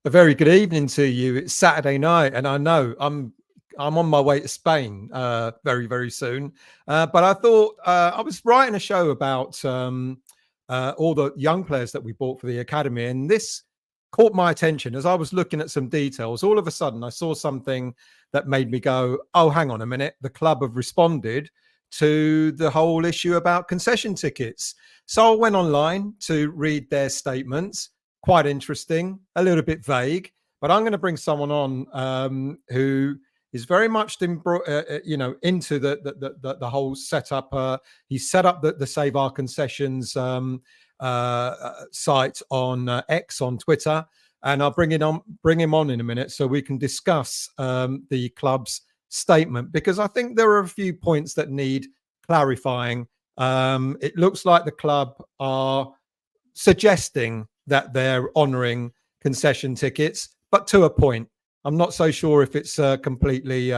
A very good evening to you. It's Saturday night, and I know I'm on my way to Spain very very soon. But I thought I was writing a show about all the young players that we bought for the academy, and this caught my attention as I was looking at some details. All of a sudden, I saw something that made me go, "Oh, hang on a minute! The club have responded to the whole issue about concession tickets." So I went online to read their statements. Quite interesting, a little bit vague, but I'm going to bring someone on who is very much into the whole setup. He set up the Save Our Concessions site on X on Twitter, and I'll bring him on in a minute so we can discuss the club's statement, because I think there are a few points that need clarifying. It looks like the club are suggesting that they're honouring concession tickets, but to a point. I'm not so sure if it's completely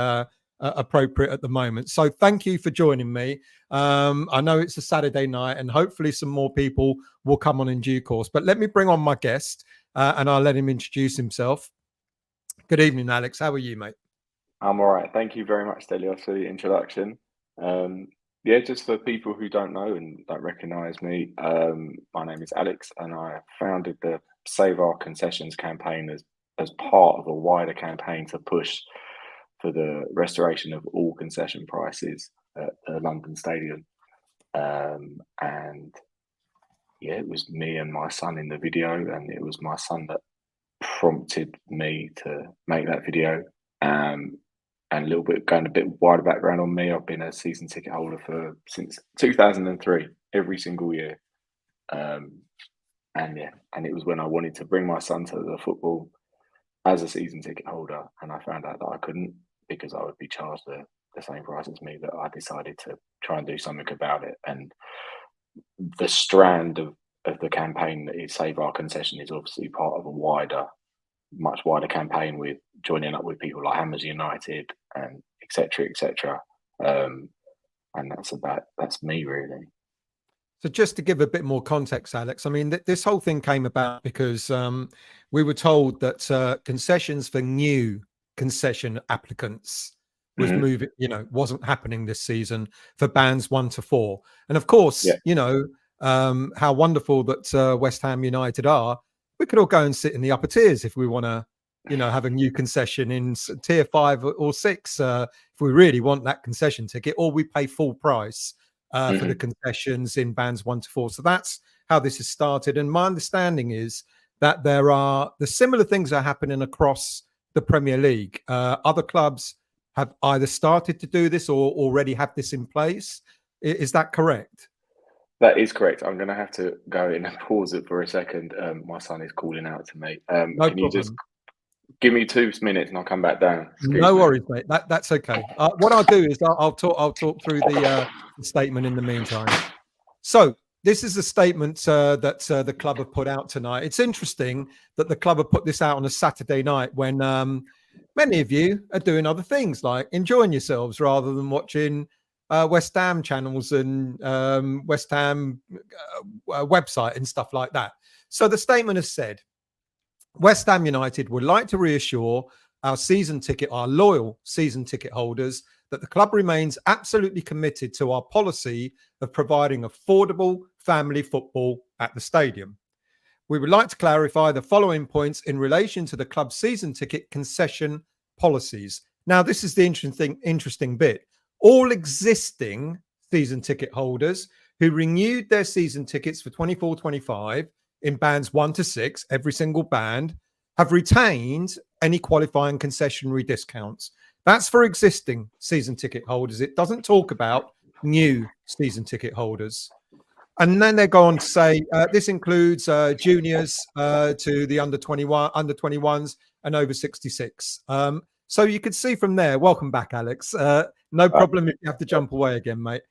appropriate at the moment. So thank you for joining me. I know it's a Saturday night, and hopefully some more people will come on in due course. But let me bring on my guest, and I'll let him introduce himself. Good evening, Alex. How are you, mate? I'm all right. Thank you very much, Delia, for the introduction. Yeah, just for people who don't know and don't recognise me, my name is Alex, and I founded the Save Our Concessions campaign as part of a wider campaign to push for the restoration of all concession prices at the London Stadium. And yeah, it was me and my son in the video, and it was my son that prompted me to make that video. And a little bit going a bit wider background on me. I've been a season ticket holder since 2003, every single year. And it was when I wanted to bring my son to the football as a season ticket holder, and I found out that I couldn't because I would be charged the same price as me, that I decided to try and do something about it. And the strand of the campaign that is Save Our Concession is obviously part of a much wider campaign, with joining up with people like Hammers United and etc. And that's me, really. So just to give a bit more context, Alex, I mean, this whole thing came about because we were told that concessions for new concession applicants was moving, wasn't happening this season for bands 1 to 4. And of course, how wonderful that West Ham United are. We could all go and sit in the upper tiers if we want to, have a new concession in tier 5 or 6, if we really want that concession ticket, or we pay full price for the concessions in bands 1 to 4. So that's how this has started. And my understanding is that the similar things are happening across the Premier League. Other clubs have either started to do this or already have this in place. Is that correct? That is correct. I'm going to have to go in and pause it for a second. My son is calling out to me. No can problem. You just give me 2 minutes and I'll come back down? No worries, mate. That's okay. What I'll do is I'll talk through the statement in the meantime. So this is a statement that the club have put out tonight. It's interesting that the club have put this out on a Saturday night when many of you are doing other things, like enjoying yourselves rather than watching West Ham channels and West Ham website and stuff like that. So the statement has said, West Ham United would like to reassure our loyal season ticket holders that the club remains absolutely committed to our policy of providing affordable family football at the stadium. We would like to clarify the following points in relation to the club's season ticket concession policies. Now, this is the interesting bit. All existing season ticket holders who renewed their season tickets for 24-25 in bands 1 to 6, every single band, have retained any qualifying concessionary discounts. That's for existing season ticket holders. It doesn't talk about new season ticket holders. And then they go on to say this includes juniors to the under 21s and over 66. So you could see from there. Welcome back, Alex. No problem if you have to jump away again, mate.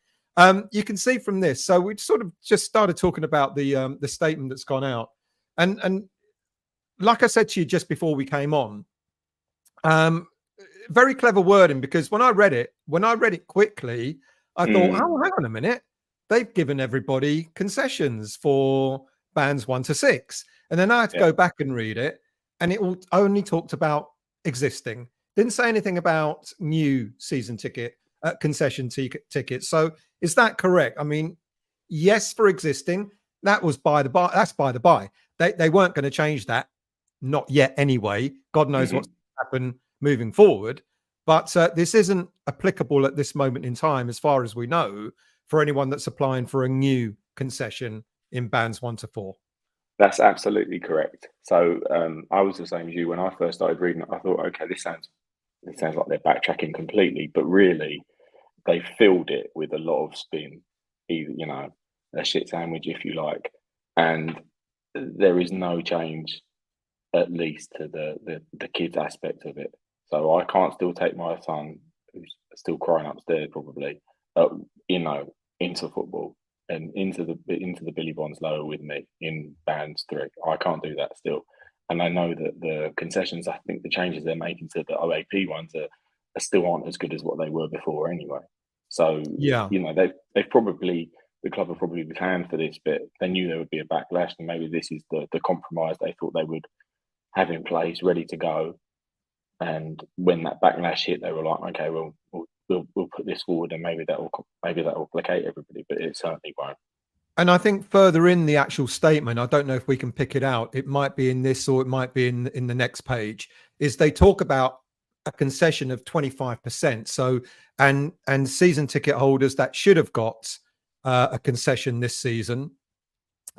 You can see from this. So we sort of just started talking about the statement that's gone out, and like I said to you just before we came on, very clever wording, because when I read it quickly, I thought, oh, hang on a minute, they've given everybody concessions for bands 1 to 6, and then I had to go back and read it, and it only talked about existing. Didn't say anything about new season ticket concession tickets. So is that correct? I mean, yes, for existing, that was by the by. That's by the by. They weren't going to change that, not yet anyway. God knows what's happened moving forward. But this isn't applicable at this moment in time, as far as we know, for anyone that's applying for a new concession in bands 1 to 4. That's absolutely correct. So I was the same as you when I first started reading it. I thought, okay, this sounds like they're backtracking completely, but really they filled it with a lot of spin, either, you know, a shit sandwich if you like, and there is no change, at least to the kids aspect of it. So I can't still take my son, who's still crying upstairs probably, you know, into football and into the Billy Bonds lower with me in bands 3. I can't do that still. And I know that the concessions, I think the changes they're making to the OAP ones are still aren't as good as what they were before anyway. So, Yeah. you know, they've probably, the club have probably planned for this, but they knew there would be a backlash, and maybe this is the compromise they thought they would have in place, ready to go. And when that backlash hit, they were like, okay, well, we'll put this forward, and maybe that will placate everybody, but it certainly won't. And I think further in the actual statement, I don't know if we can pick it out. It might be in this, or it might be in the next page. Is they talk about a concession of 25%. So and season ticket holders that should have got a concession this season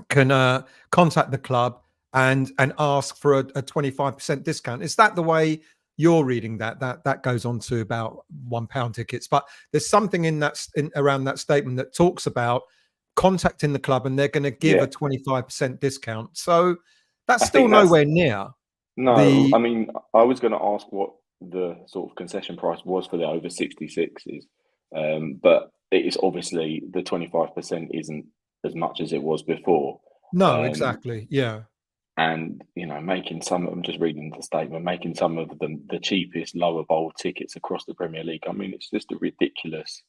can contact the club and ask for a 25% discount. Is that the way you're reading that? That goes on to about £1 tickets, but there's something in that around that statement that talks about contacting the club and they're going to give a 25% discount. So that's still nowhere near. No, I mean, I was going to ask what the sort of concession price was for the over 66s, but it is obviously the 25% isn't as much as it was before. No, exactly. Yeah. And, you know, making some, I'm just reading the statement, making some of them the cheapest lower bowl tickets across the Premier League. I mean, it's just a ridiculous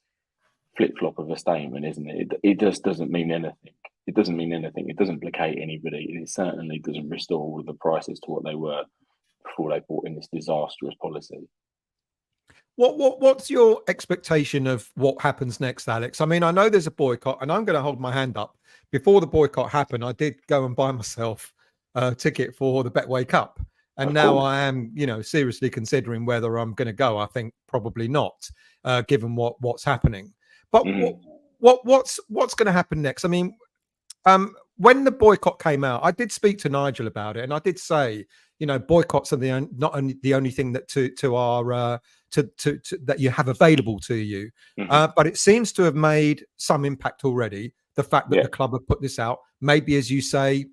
flip-flop of a statement, isn't it? It just doesn't mean anything. It doesn't mean anything. It doesn't placate anybody. It certainly doesn't restore all the prices to what they were before they brought in this disastrous policy. What's your expectation of what happens next, Alex? I mean, I know there's a boycott, and I'm going to hold my hand up. Before the boycott happened, I did go and buy myself a ticket for the Betway Cup, and now I am, you know, seriously considering whether I'm going to go. I think probably not, given what's happening. But what's going to happen next? I mean, when the boycott came out, I did speak to Nigel about it, and I did say, you know, boycotts are not only the only thing that to our that you have available to you, but it seems to have made some impact already. The fact that the club have put this out, maybe as you say,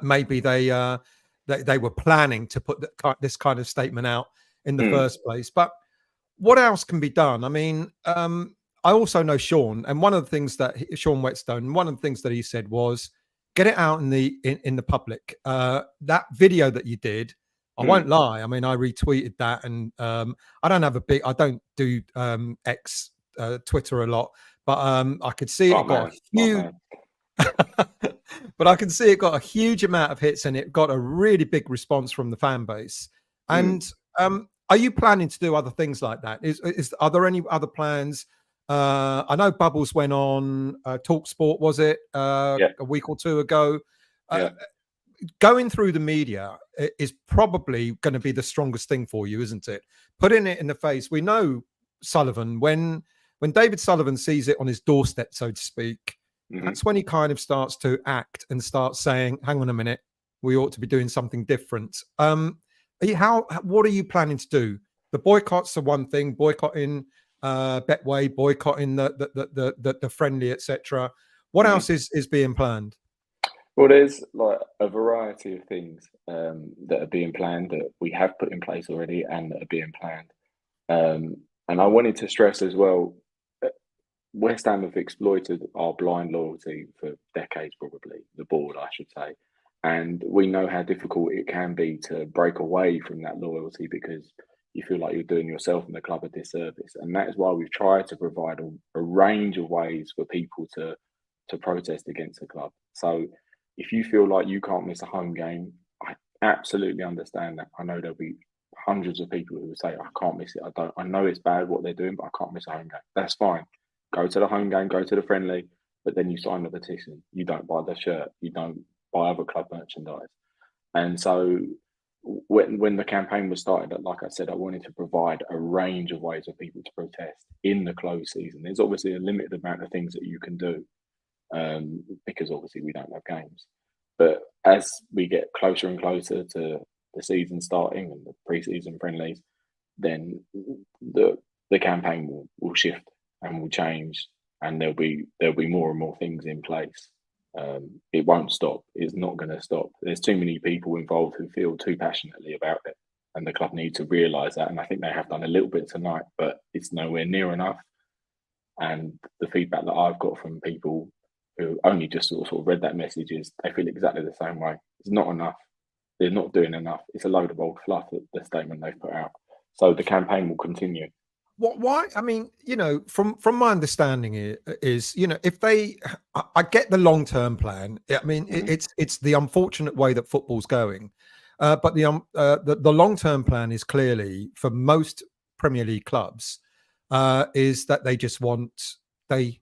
maybe they were planning to put this kind of statement out in the first place. But what else can be done? I mean, I also know Sean, and one of the things that Sean Whetstone, one of the things that he said was, get it out in the public. That video that you did, I won't lie. I mean, I retweeted that, and I don't do X Twitter a lot, but I could see it got a huge. But I can see it got a huge amount of hits, and it got a really big response from the fan base. And are you planning to do other things like that? Are there any other plans? I know Bubbles went on Talk Sport, was it a week or two ago? Going through the media is probably going to be the strongest thing for you, isn't it? Putting it in the face. We know Sullivan, when David Sullivan sees it on his doorstep, so to speak, that's when he kind of starts to act and starts saying, hang on a minute, we ought to be doing something different. What are you planning to do? The boycotts are one thing, boycotting Betway, boycotting the friendly, etc. What else is being planned? Well, there's like a variety of things that are being planned, that we have put in place already and that are being planned. And I wanted to stress as well, West Ham have exploited our blind loyalty for decades, probably, the board, I should say. And we know how difficult it can be to break away from that loyalty, because you feel like you're doing yourself and the club a disservice. And that is why we've tried to provide a range of ways for people to protest against the club. So if you feel like you can't miss a home game, absolutely understand that. I know there'll be hundreds of people who will say, "I can't miss it. I don't. I know it's bad what they're doing, but I can't miss a home game." That's fine. Go to the home game. Go to the friendly. But then you sign the petition. You don't buy the shirt. You don't buy other club merchandise. And so when the campaign was started, like I said, I wanted to provide a range of ways for people to protest in the closed season. There's obviously a limited amount of things that you can do, because obviously we don't have games. But as we get closer and closer to the season starting and the pre-season friendlies, then the campaign will shift and will change, and there'll be more and more things in place. It won't stop. It's not going to stop. There's too many people involved who feel too passionately about it, and the club need to realise that. And I think they have done a little bit tonight, but it's nowhere near enough. And the feedback that I've got from people who only just sort of read that message is they feel exactly the same way. It's not enough. They're not doing enough. It's a load of old fluff, the statement they've put out. So the campaign will continue. What? Why? I mean, from my understanding is, if they, I get the long term plan. I mean, Mhm. it's the unfortunate way that football's going, but the long term plan is clearly for most Premier League clubs, is that they just want they.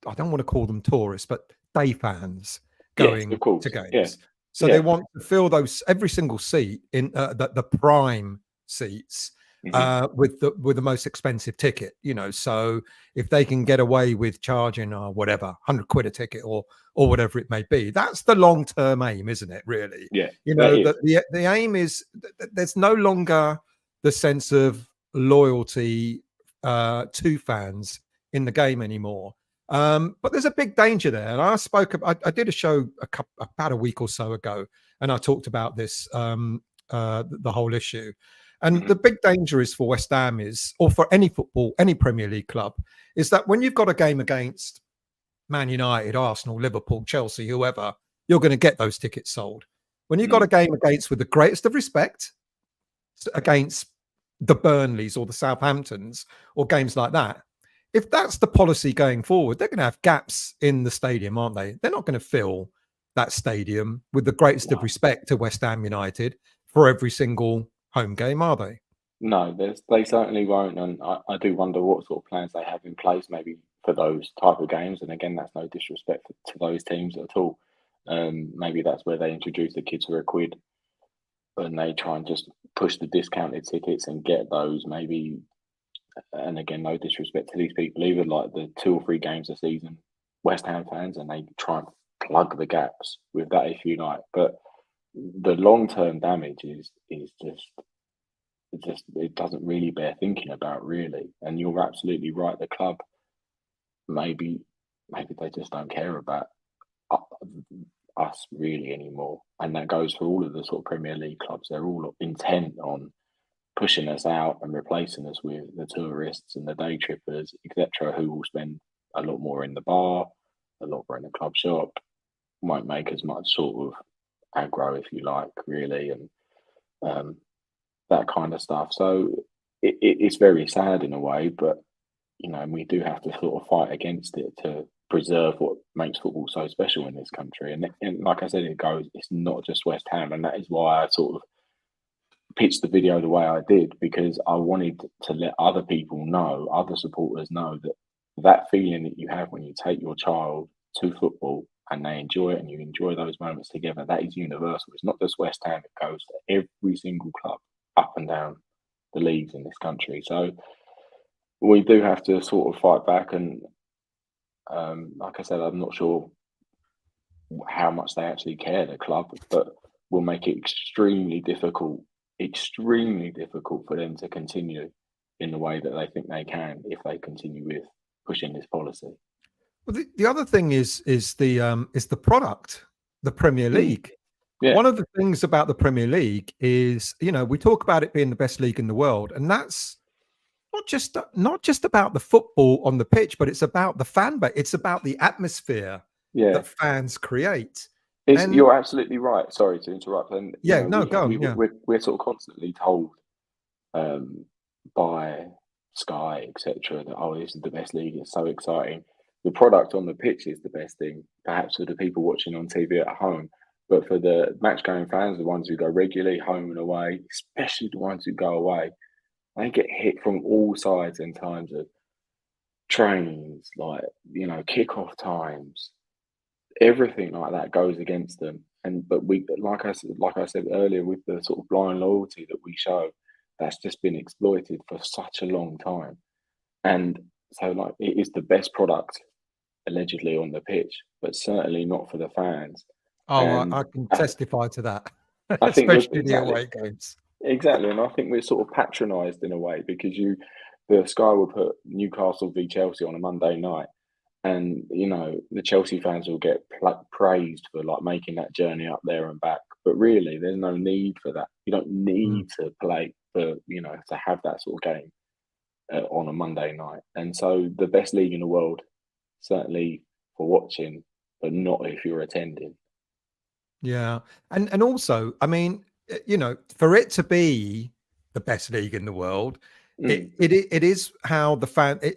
I don't want to call them tourists, but day fans Yes, of going to course. Yeah, games. So they yeah. want to fill those every single seat in the prime seats, Hmm. with the most expensive ticket. So if they can get away with charging whatever 100 quid a ticket or whatever it may be, that's the long term aim, isn't it? Really, Yeah, that is. the aim is there's no longer the sense of loyalty to fans in the game anymore. But there's a big danger there, and I did a show about a week or so ago, and I talked about this, the whole issue. And Hmm. the big danger is for West Ham or for any Premier League club, is that when you've got a game against Man United, Arsenal, Liverpool, Chelsea, whoever, you're going to get those tickets sold. When you've got a Mm. game against, with the greatest of respect, against the Burnleys or the Southamptons or games like that, if that's the policy going forward, they're going to have gaps in the stadium, aren't they? They're not going to fill that stadium, with the greatest of No, respect to West Ham United, for every single home game, are they? no, they certainly won't, and I do wonder what sort of plans they have in place, maybe for those type of games. And again, that's no disrespect to those teams at all. Maybe that's where they introduce the kids for a quid, and they try and just push the discounted tickets and get those. Maybe, and again, no disrespect to these people either. Like the 2 or 3 games a season, West Ham fans, and they try and plug the gaps with that if you like. But the long term damage is just it doesn't really bear thinking about really. And you're absolutely right. The club maybe maybe they just don't care about us really anymore, and that goes for all of the sort of Premier League clubs. They're all intent on pushing us out and replacing us with the tourists and the day trippers, etc., who will spend a lot more in the bar, a lot more in the club shop, won't make as much sort of aggro, if you like, really, and um, that kind of stuff. So it's very sad in a way, but we do have to sort of fight against it to preserve what makes football so special in this country. And like I said, it's not just West Ham, and that is why I sort of pitched the video the way I did, because I wanted to let other people know, other supporters know, that that feeling that you have when you take your child to football and they enjoy it and you enjoy those moments together, that is universal. It's not just West Ham, it goes to every single club up and down the leagues in this country. So we do have to sort of fight back. And like I said, I'm not sure how much they actually care, the club, but will make it extremely difficult for them to continue in the way that they think they can if they continue with pushing this policy. Well, the other thing is the product, the Premier Mm, League. yeah, One of the things about the Premier League is, we talk about it being the best league in the world, and that's not just about the football on the pitch, but it's about the fan base. It's about the atmosphere yeah. that fans create. It's And you're absolutely right. Sorry to interrupt. And yeah, no, go on. Yeah, we're sort of constantly told um, by Sky, etc., that this is the best league. It's so exciting. The product on the pitch is the best thing, perhaps for the people watching on TV at home. But for the match going fans, the ones who go regularly, home and away, especially the ones who go away, they get hit from all sides in terms of trains, like, kickoff times, everything like that goes against them. But like I said earlier, with the sort of blind loyalty that we show, that's just been exploited for such a long time. And so, like, it is the best product allegedly on the pitch, but certainly not for the fans. Oh, And I can I, testify to that, I think we're especially the exactly away games. Exactly, and I think we're sort of patronised in a way because the Sky will put Newcastle v Chelsea on a Monday night, and the Chelsea fans will get praised for like making that journey up there and back. But really, there's no need for that. You don't Mm. need to play for to have that sort of game on a Monday night. And so, the best league in the world, certainly for watching, but not if you're attending. Yeah, and also, I mean, for it to be the best league in the world, Mm, it is how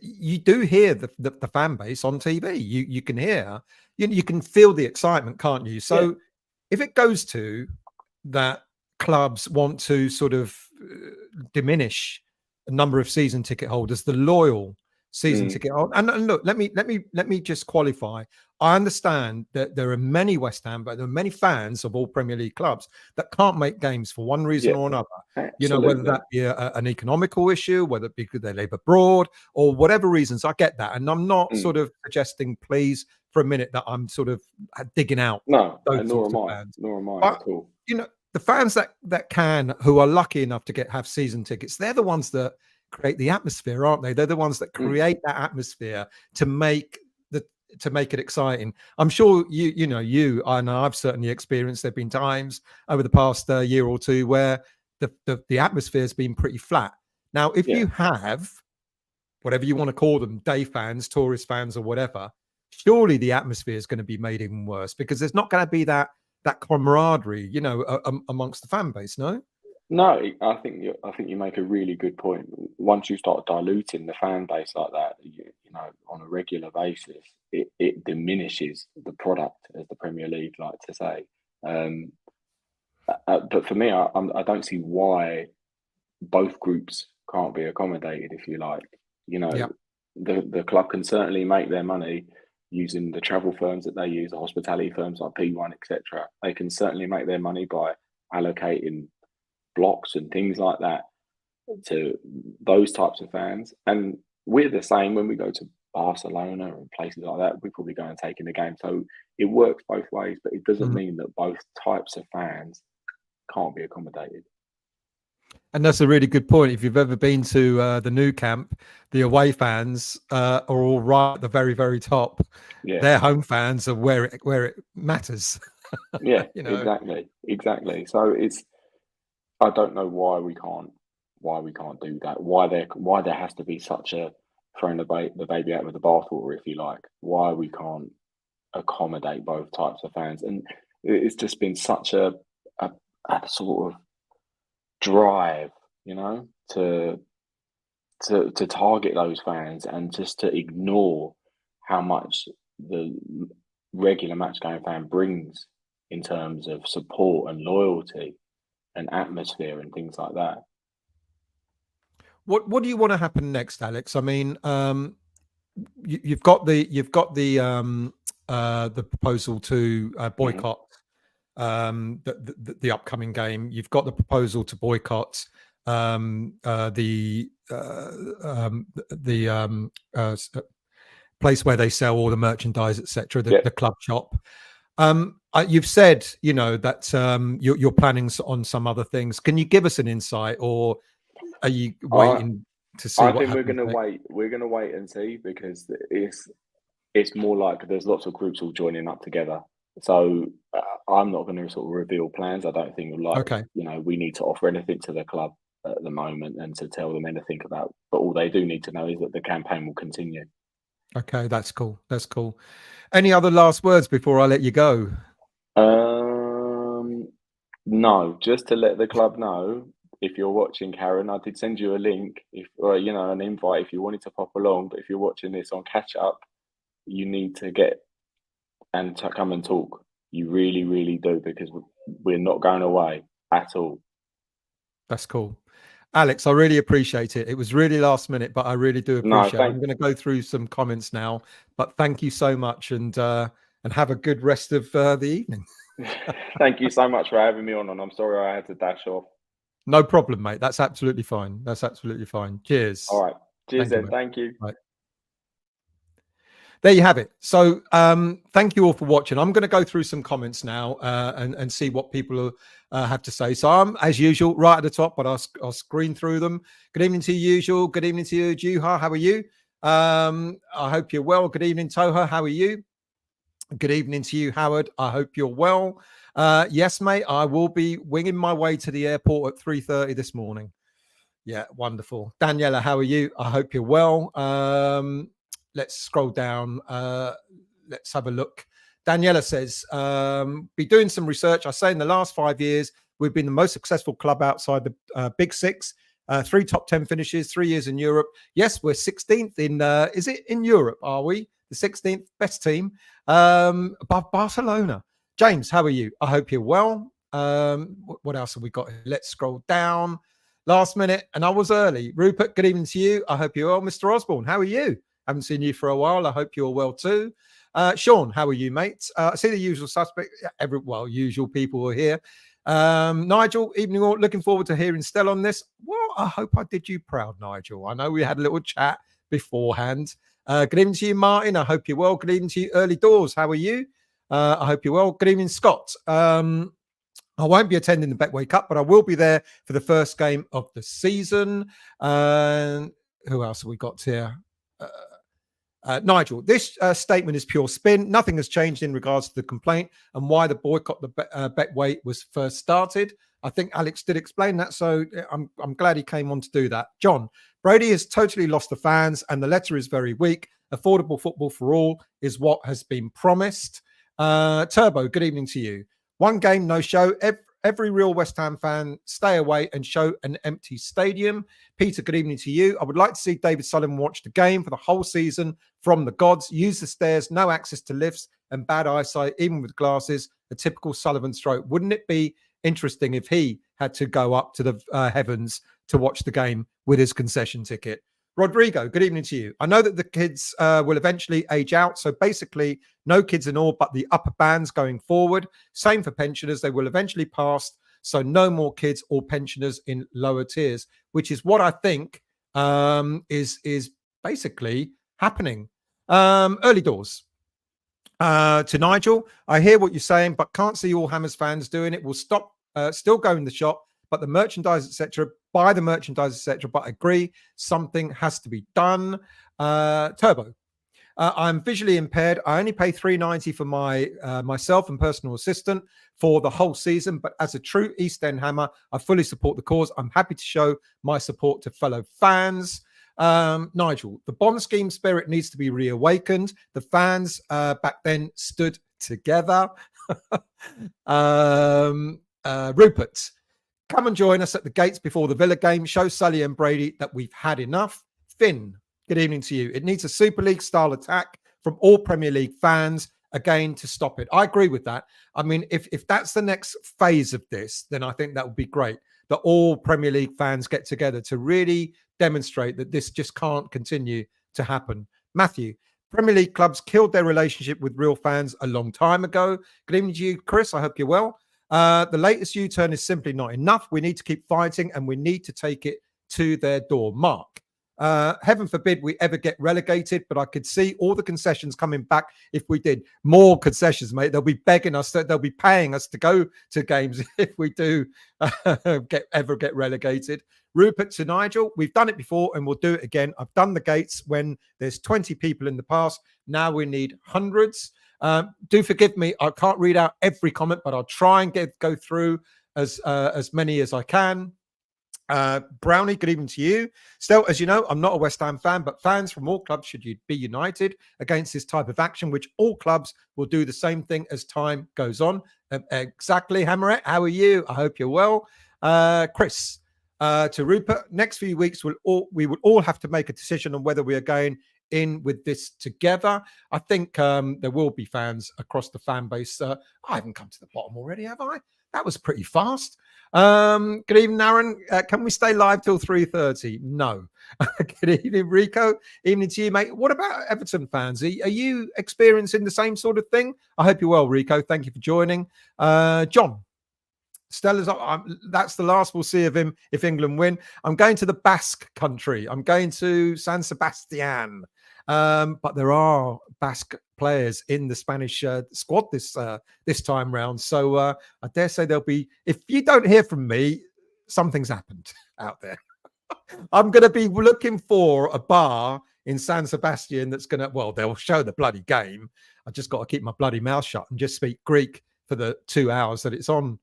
you do hear the fan base on TV. You can hear, you can feel the excitement, can't you? yeah. So if it goes to that, clubs want to sort of diminish the number of season ticket holders, the loyal season Mm, ticket holder. And look, let me just qualify. I understand that there are many West Ham, but there are many fans of all Premier League clubs that can't make games for one reason yeah. or another. Whether Absolutely. that be an economical issue, whether it be because they live abroad or whatever reasons. I get that, and I'm not Mm. sort of suggesting, please, for a minute, that I'm sort of digging out No, those and nor sorts am of I. fans. Nor am I But at all. the fans who are lucky enough to have season tickets, they're the ones that create the atmosphere, aren't they? They're the ones that Mm, create that atmosphere to make the to make it exciting. I'm sure you and I've certainly experienced. There've been times over the past year or two where the atmosphere has been pretty flat. Now, if yeah. you have whatever you want to call them, day fans, tourist fans, or whatever, surely the atmosphere is going to be made even worse because there's not going to be that camaraderie, amongst the fan base. No. No, I think you make a really good point. Once you start diluting the fan base like that, on a regular basis, it diminishes the product, as the Premier League like to say. Um, but for me, I don't see why both groups can't be accommodated, if you like. You know, Yeah. the club can certainly make their money using the travel firms that they use, the hospitality firms like P1, etc. They can certainly make their money by allocating blocks and things like that to those types of fans. And we're the same when we go to Barcelona and places like that. We probably go and take in the game. So it works both ways, but it doesn't Mhm. mean that both types of fans can't be accommodated. And that's a really good point. If you've ever been to the new camp, the away fans are all right at the very, very top. Yeah. Their home fans are where it matters. Yeah, you know. exactly. Exactly. So I don't know why we can't do that. Why there has to be such a throwing the baby out with the bathwater, if you like. Why we can't accommodate both types of fans. And it's just been such a, a sort of drive, to target those fans and just to ignore how much the regular match going fan brings in terms of support and loyalty and atmosphere and things like that. What do you want to happen next, Alex? I mean, you've got the proposal to Hmm. boycott the upcoming game. You've got the proposal to boycott the place where they sell all the merchandise, etc., Yeah, the club shop. You've said, that you're planning on some other things. Can you give us an insight, or are you I waiting to see I what think we're happens gonna next? wait. We're gonna wait and see because it's more like there's lots of groups all joining up together. So I'm not going to sort of reveal plans. I don't think Okay. we need to offer anything to the club at the moment and to tell them anything about. But all they do need to know is that the campaign will continue. Okay, that's cool. That's cool. Any other last words before I let you go? Um, no, just to let the club know, if you're watching, Karen, I did send you a link, if or an invite if you wanted to pop along. But if you're watching this on catch up, you need to get and to come and talk. You really, really do, because we're not going away at all. That's cool. Alex, I really appreciate it. It was really last minute, but I really do No, appreciate it. I'm going to go through some comments now, but thank you so much, and have a good rest of the evening. thank you so much for having me on, and I'm sorry I had to dash off. No problem, mate. That's absolutely fine. That's absolutely fine. Cheers. All right. Cheers Thank you, then. mate. Thank you. Right. There you have it. So thank you all for watching. I'm going to go through some comments now and see what people have to say. So I'm, as usual, right at the top, but I'll screen through them. Good evening to you, usual. Good evening to you, Juha. How are you? I hope you're well. Good evening, Toha. How are you? Good evening to you, Howard. I hope you're well. Yes, mate. I will be winging my way to the airport at 3:30 this morning. Yeah, wonderful. Daniela, how are you? I hope you're well. Let's scroll down. Let's have a look. Daniela says, be doing some research. I say in the last 5 years, we've been the most successful club outside the Big Six. 3 top 10 finishes, 3 years in Europe. Yes, we're 16th in, is it in Europe, are we? The 16th best team above Barcelona. James, how are you? I hope you're well. What else have we got here? Let's scroll down. Last minute, and I was early. Rupert, good evening to you. I hope you're well. Mr. Osborne, how are you? Haven't seen you for a while. I hope you're well too. Sean, how are you, mate? I see the usual suspect. Usual people are here. Nigel, evening all. Looking forward to hearing Stell on this. Well, I hope I did you proud, Nigel. I know we had a little chat beforehand. Good evening to you, Martin. I hope you're well. Good evening to you, Early Doors. How are you? I hope you're well. Good evening, Scott. I won't be attending the Betway Cup, but I will be there for the first game of the season. Who else have we got here? Nigel, this statement is pure spin. Nothing has changed in regards to the complaint and why the boycott the Betway was first started. I think Alex did explain that, so I'm glad he came on to do that. John, Brady has totally lost the fans, and the letter is very weak. Affordable football for all is what has been promised. Turbo, good evening to you. One game, no show. Every real West Ham fan, stay away and show an empty stadium. Peter, good evening to you. I would like to see David Sullivan watch the game for the whole season from the gods. Use the stairs, no access to lifts, and bad eyesight, even with glasses. A typical Sullivan stroke. Wouldn't it be interesting if he had to go up to the heavens to watch the game with his concession ticket? Rodrigo, good evening to you. I know that the kids will eventually age out. So basically, no kids in all but the upper bands going forward. Same for pensioners. They will eventually pass. So no more kids or pensioners in lower tiers, which is what I think is basically happening. Early doors. To Nigel, I hear what you're saying, but can't see all Hammers fans doing it. We'll stop, still go in the shop, but the merchandise, etc., buy the merchandise, etc. But agree, something has to be done. Turbo, I'm visually impaired. I only pay $3.90 for my myself and personal assistant for the whole season. But as a true East End Hammer, I fully support the cause. I'm happy to show my support to fellow fans. Nigel, the Bond scheme spirit needs to be reawakened. The fans back then stood together. Rupert, come and join us at the gates before the Villa game. Show Sully and Brady that we've had enough. Finn, good evening to you. It needs a Super League style attack from all Premier League fans again to stop it. I agree with that. I mean, if that's the next phase of this, then I think that would be great, that all Premier League fans get together to really demonstrate that this just can't continue to happen. Matthew, Premier League clubs killed their relationship with real fans a long time ago. Good evening to you, Chris. I hope you're well. The latest U-turn is simply not enough. We need to keep fighting and we need to take it to their door. Mark, heaven forbid we ever get relegated, but I could see all the concessions coming back if we did. More concessions, mate. They'll be begging us, they'll be paying us to go to games if we do ever get relegated. Rupert to Nigel, we've done it before and we'll do it again. I've done the gates when there's 20 people in the past. Now we need hundreds. Do forgive me, I can't read out every comment, but I'll try and go through as many as I can. Brownie, good evening to you. Still, as you know, I'm not a West Ham fan, but fans from all clubs should be united against this type of action, which all clubs will do the same thing as time goes on. Exactly, Hammerette, how are you? I hope you're well. Chris, to Rupert, next few weeks we will all have to make a decision on whether we are going in with this together. I think there will be fans across the fan base. I haven't come to the bottom already, have I? That was pretty fast. Good evening, Aaron. Can we stay live till 3:30? No. Good evening, Rico. Evening to you, mate. What about Everton fans? Are you experiencing the same sort of thing? I hope you're well, Rico. Thank you for joining. John. Stella's that's the last we'll see of him if England win. I'm going to the Basque country. I'm going to San Sebastian. But there are Basque players in the Spanish squad this time round. So I dare say there'll be, if you don't hear from me, something's happened out there. I'm going to be looking for a bar in San Sebastian that's going to, well, they'll show the bloody game. I just got to keep my bloody mouth shut and just speak Greek for the 2 hours that it's on.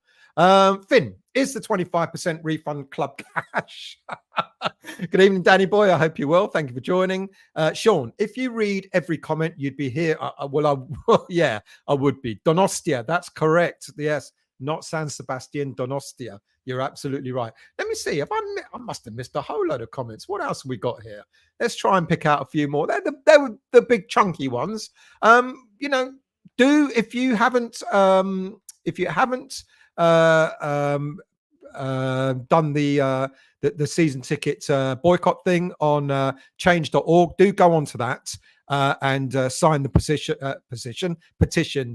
Finn, is the 25% refund club cash? Good evening, Danny boy. I hope you're well. Thank you for joining. Sean, if you read every comment, you'd be here. Yeah, I would be. Donostia, that's correct. Yes, not San Sebastian, Donostia. You're absolutely right. Let me see. If I must have missed a whole load of comments. What else have we got here? Let's try and pick out a few more. They're the big chunky ones. If you haven't done the season ticket boycott thing on change.org, do go on to that and sign the petition.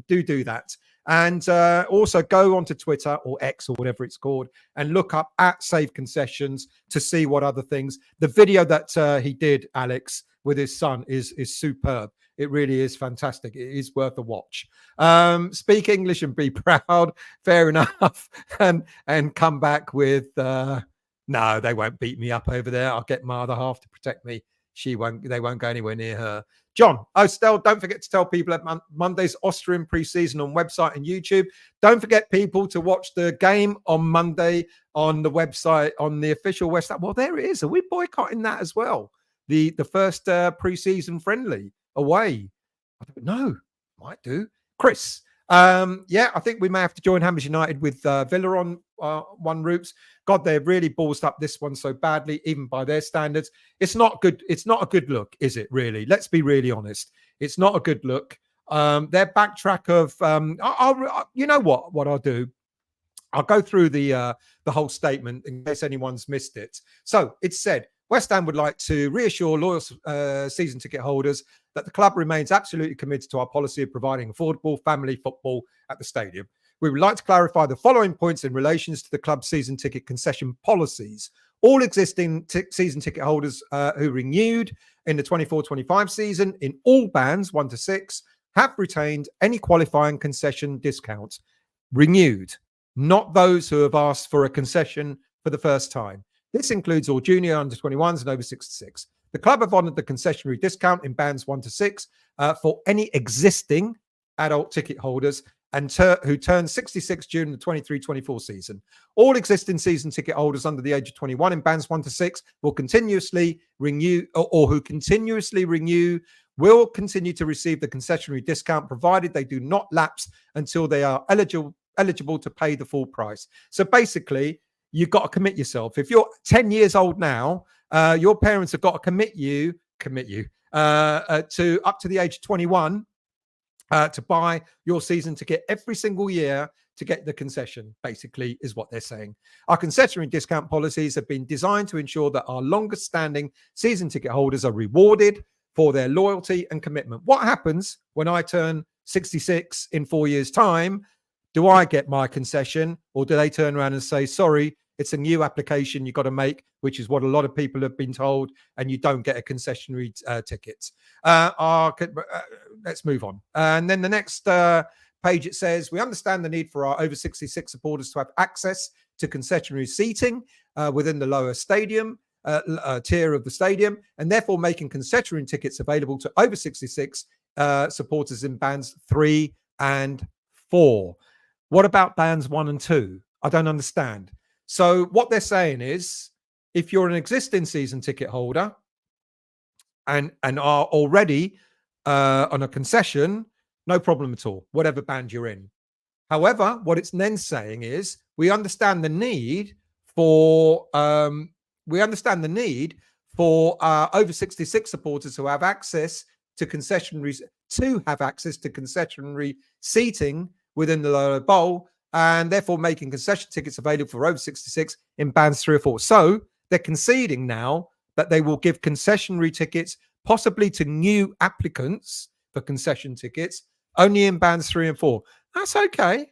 Do that. And also go onto Twitter or X or whatever it's called and look up at Save Concessions to see what other things. The video that he did, Alex, with his son is superb. It really is fantastic. It is worth a watch. Speak English and be proud. Fair enough. And come back with, no, they won't beat me up over there. I'll get my other half to protect me. They won't go anywhere near her. John, Stell, don't forget to tell people at Monday's Austrian pre-season on website and YouTube. Don't forget people to watch the game on Monday on the website, on the official West Ham. Well, there it is. Are we boycotting that as well? The first pre-season friendly away. I don't know. Might do. Chris. I think we may have to join Hammers United with Villa on one routes. God, they've really ballsed up this one so badly, even by their standards. It's not good. It's not a good look, is it? Really? Let's be really honest. It's not a good look. Their backtrack of, you know what I'll do. I'll go through the whole statement in case anyone's missed it. So it said, West Ham would like to reassure loyal season ticket holders that the club remains absolutely committed to our policy of providing affordable family football at the stadium. We would like to clarify the following points in relation to the club's season ticket concession policies. All existing season ticket holders who renewed in the 24-25 season in all bands 1 to 6 have retained any qualifying concession discounts. Renewed, not those who have asked for a concession for the first time. This includes all junior under 21s and over 66. The club have honoured the concessionary discount in bands 1 to 6 for any existing adult ticket holders and who turned 66 during the 23-24 season. All existing season ticket holders under the age of 21 in bands 1 to 6 will continuously renew, or who continuously renew, will continue to receive the concessionary discount, provided they do not lapse until they are eligible to pay the full price. So basically, you've got to commit yourself. If you're 10 years old now, your parents have got to commit you to up to the age of 21 to buy your season ticket every single year to get the concession, basically, is what they're saying. Our concessionary discount policies have been designed to ensure that our longest standing season ticket holders are rewarded for their loyalty and commitment. What happens when I turn 66 in 4 years' time? Do I get my concession, or do they turn around and say, sorry, it's a new application you've got to make, which is what a lot of people have been told, and you don't get a concessionary ticket. Let's move on. And then the next page, it says, we understand the need for our over 66 supporters to have access to concessionary seating within the lower stadium tier of the stadium, and therefore making concessionary tickets available to over 66 supporters in bands 3 and 4. What about bands 1 and 2? I don't understand. So what they're saying is, if you're an existing season ticket holder and are already on a concession, no problem at all, whatever band you're in. However, what it's then saying is, we understand the need for for over 66 supporters who have access to concessionary seating within the lower bowl, and therefore making concession tickets available for over 66 in bands 3 or 4. So they're conceding now that they will give concessionary tickets possibly to new applicants for concession tickets only in bands 3 and 4. That's okay.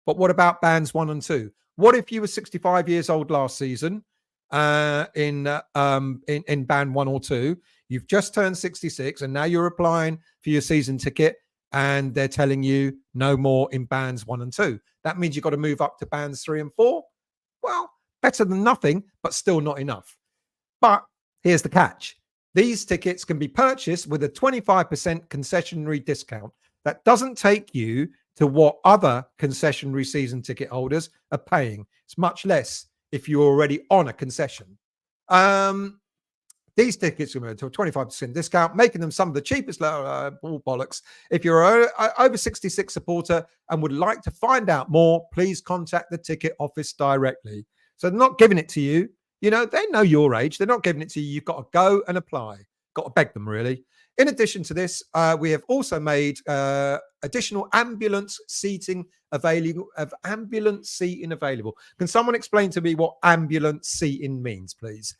But what about bands 1 and 2? What if you were 65 years old last season in band 1 or 2? You've just turned 66 and now you're applying for your season ticket and they're telling you no more in bands 1 and 2. That means you've got to move up to bands 3 and 4. Well, better than nothing, but still not enough. But here's the catch. These tickets can be purchased with a 25% concessionary discount. That doesn't take you to what other concessionary season ticket holders are paying. It's much less if you're already on a concession. These tickets are to a 25% discount, making them some of the cheapest ball bollocks. If you're an over 66 supporter and would like to find out more, please contact the ticket office directly. So they're not giving it to you. You know, they know your age. They're not giving it to you. You've got to go and apply. Got to beg them, really. In addition to this, we have also made additional ambulance seating available. Can someone explain to me what ambulance seating means, please?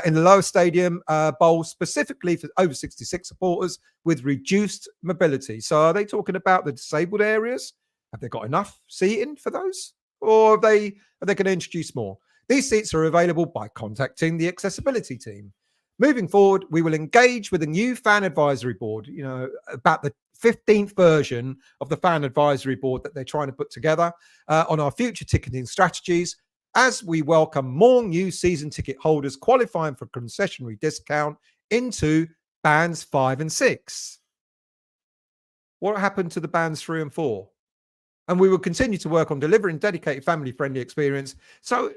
In the lower stadium bowl, specifically for over 66 supporters with reduced mobility. So are they talking about the disabled areas? Have they got enough seating for those? Or are they going to introduce more? These seats are available by contacting the accessibility team. Moving forward, we will engage with a new fan advisory board, you know, about the 15th version of the fan advisory board that they're trying to put together on our future ticketing strategies as we welcome more new season ticket holders qualifying for concessionary discount into bands 5 and 6. What happened to the bands 3 and 4? And we will continue to work on delivering dedicated family-friendly experience. So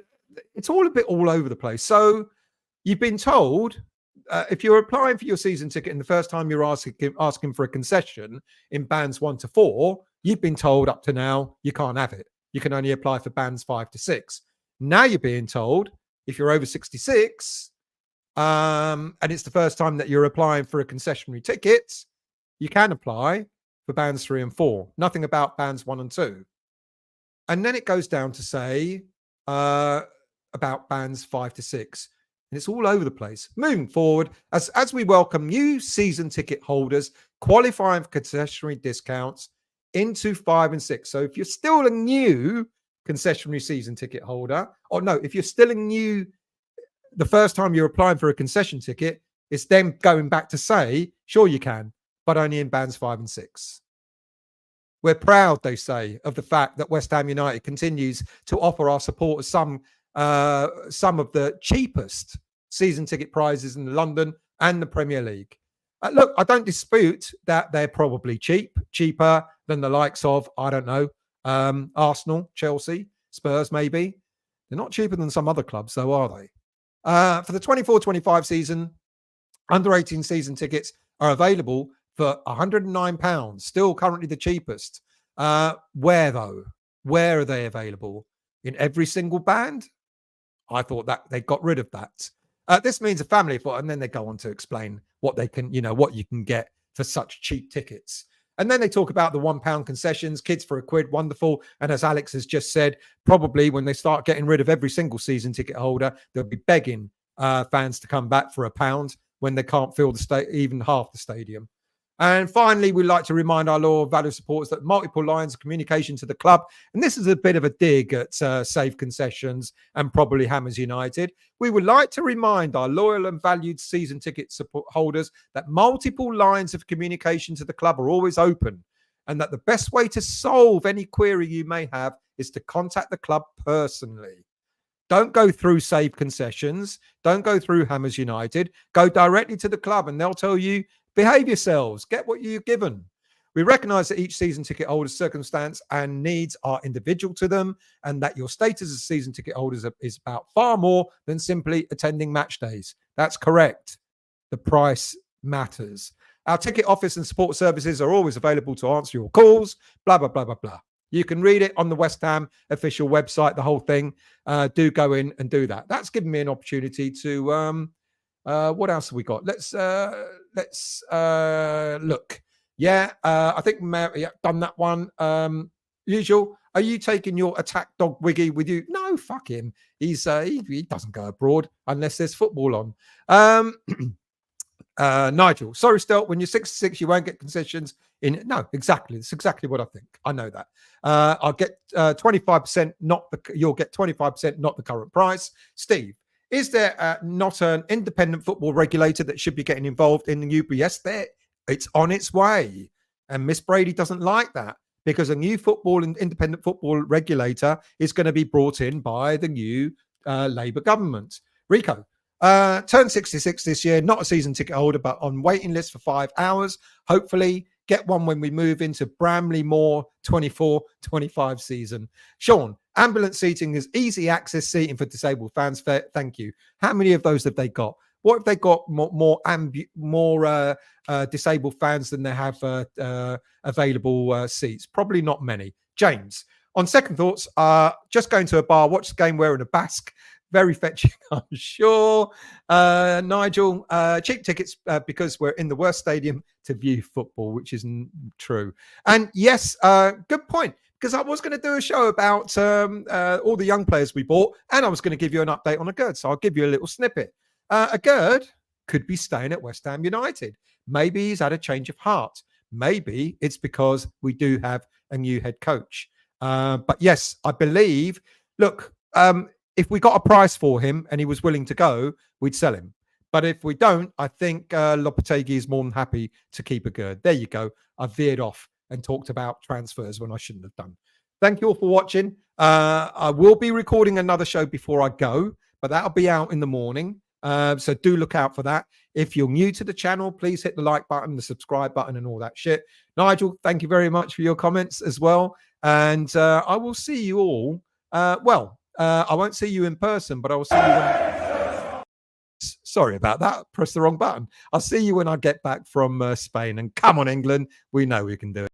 it's all a bit all over the place. So you've been told if you're applying for your season ticket and the first time you're asking for a concession in bands 1 to 4, you've been told up to now you can't have it. You can only apply for bands 5 to 6. Now you're being told if you're over 66 and it's the first time that you're applying for a concessionary ticket, you can apply for bands 3 and 4. Nothing about bands 1 and 2. And then it goes down to say about bands 5 to 6. And it's all over the place. Moving forward, as we welcome new season ticket holders qualifying for concessionary discounts into 5 and 6. So if you're still a new concessionary season ticket holder, or no, if you're still a new, the first time you're applying for a concession ticket, it's them going back to say, sure you can, but only in bands 5 and 6. We're proud, they say, of the fact that West Ham United continues to offer our supporters some of the cheapest season ticket prizes in London and the Premier League. Look, I don't dispute that they're probably cheaper than the likes of, I don't know, Arsenal, Chelsea, Spurs, maybe. They're not cheaper than some other clubs, though, are they? For the 24-25 season, under 18 season tickets are available for £109, still currently the cheapest. Where, though? Where are they available? In every single band? I thought that they got rid of that. This means a family for, and then they go on to explain what they can, what you can get for such cheap tickets. And then they talk about the £1 concessions, kids for £1, wonderful. And as Alex has just said, probably when they start getting rid of every single season ticket holder, they'll be begging fans to come back for £1 when they can't fill even half the stadium. And finally, we'd like to remind our loyal value supporters that multiple lines of communication to the club, and this is a bit of a dig at Save Concessions and probably Hammers United. We would like to remind our loyal and valued season ticket support holders that multiple lines of communication to the club are always open, and that the best way to solve any query you may have is to contact the club personally. Don't go through Save Concessions. Don't go through Hammers United. Go directly to the club and they'll tell you, behave yourselves, get what you're given. We recognise that each season ticket holder's circumstance and needs are individual to them, and that your status as season ticket holders is about far more than simply attending match days. That's correct. The price matters. Our ticket office and support services are always available to answer your calls, blah, blah, blah, blah, blah. You can read it on the West Ham official website, the whole thing. Do go in and do that. That's given me an opportunity to What else have we got? Let's look. Yeah, I think Mary done that one. Usual. Are you taking your attack dog Wiggy with you? No, fuck him. He doesn't go abroad unless there's football on. Nigel, sorry, Stelt, when you're 66, you won't get concessions in. No, exactly. It's exactly what I think. I know that. I'll get 25%, you'll get 25%, not the current price. Steve, is there not an independent football regulator that should be getting involved in the new? Yes, it's on its way. And Miss Brady doesn't like that because a new independent football regulator is going to be brought in by the new Labour government. Rico, turned 66 this year, not a season ticket holder, but on waiting list for 5 hours. Hopefully get one when we move into Bramley Moor 24-25 season. Sean, ambulance seating is easy access seating for disabled fans. Thank you. How many of those have they got? What if they got more disabled fans than they have available seats? Probably not many. James, on second thoughts, just going to a bar, watch the game wearing a Basque. Very fetching, I'm sure. Nigel, cheap tickets because we're in the worst stadium to view football, which isn't true. And yes, good point. Because I was going to do a show about all the young players we bought, and I was going to give you an update on a Gerd. So I'll give you a little snippet. A Gerd could be staying at West Ham United. Maybe he's had a change of heart. Maybe it's because we do have a new head coach. But yes, I believe, look, if we got a price for him and he was willing to go, we'd sell him. But if we don't, I think Lopetegui is more than happy to keep a Gerd. There you go. I veered off and talked about transfers when I shouldn't have done. Thank you all for watching. I will be recording another show before I go, but that'll be out in the morning. So do look out for that. If you're new to the channel, please hit the like button, the subscribe button, and all that shit. Nigel, thank you very much for your comments as well. And I will see you all. I won't see you in person, but I will see you sorry about that. Press the wrong button. I'll see you when I get back from Spain. And come on, England. We know we can do it.